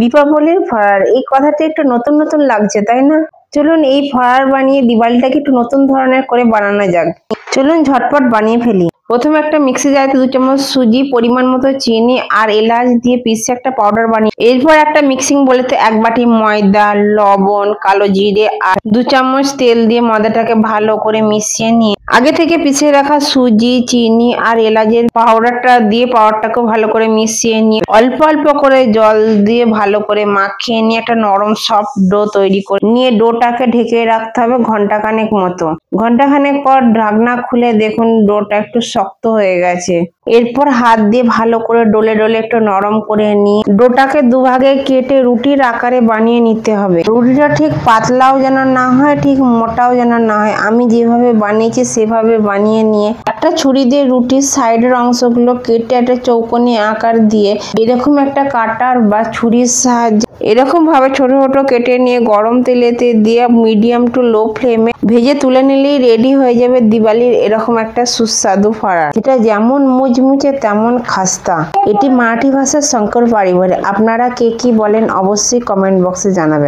দীপাবলির ফরার, এই কথাটা একটু নতুন নতুন লাগছে তাই না? চলুন এই ফরার বানিয়ে দিওয়ালিটাকে একটু নতুন ধরনের করে বানানো যাক। চলুন ঝটপট বানিয়ে ফেলি। প্রথমে একটা মিক্সি জারে 2 চামচ সুজি, পরিমাণ মতো চিনি আর এলাচ দিয়ে পিষে একটা পাউডার বানিয়ে, এরপর একটা মিক্সিং বোলেতে 1 বাটি ময়দা, লবণ, কালো জিরে আর 2 চামচ তেল দিয়ে ময়দাটাকে ভালো করে মিশিয়ে নিয়ে আগে থেকে পিষে রাখা সুজি, চিনি আর এলাচের পাউডারটা দিয়ে পাউডারটাকে ভালো করে মিশিয়ে নিয়ে অল্প অল্প করে জল দিয়ে ভালো করে মাখিয়ে নিয়ে একটা নরম সফট ডো তৈরি করে নিয়ে ডোটাকে ঢেকে রাখতে হবে ঘন্টাখানেক মতো। ঘন্টাখানেক পর ঢাকনা খুলে দেখুন ডোটা একটু শক্ত হয়ে গেছে। এরপর হাত দিয়ে ভালো করে ডলে ডলে একটু নরম করে নিয়ে ডোটাকে দুভাগে কেটে রুটির আকারে বানিয়ে নিতে হবে। রুটিটা ঠিক পাতলাও যেন না হয়, ঠিক মোটাও যেন না হয়। আমি যেভাবে বানিয়েছি সেভাবে বানিয়ে নিয়ে একটা ছুরি দিয়ে রুটির সাইডের অংশগুলো কেটে একটা চৌকোনি আকার দিয়ে এরকম একটা কাটার বা ছুরির সাহায্যে এরকম ভাবে ছোট ছোট কেটে নিয়ে গরম তেলেতে দিয়ে মিডিয়াম টু লো ফ্লেমে ভেজে তুলে নিলেই রেডি হয়ে যাবে দিওয়ালির এরকম একটা সুস্বাদু ফরার, যেটা যেমন মুচমুচে তেমন খাস্তা। এটি মারাঠি ভাষার শঙ্করপাড়ি বলে। আপনারা কে কি বলেন অবশ্যই কমেন্ট বক্সে জানাবেন।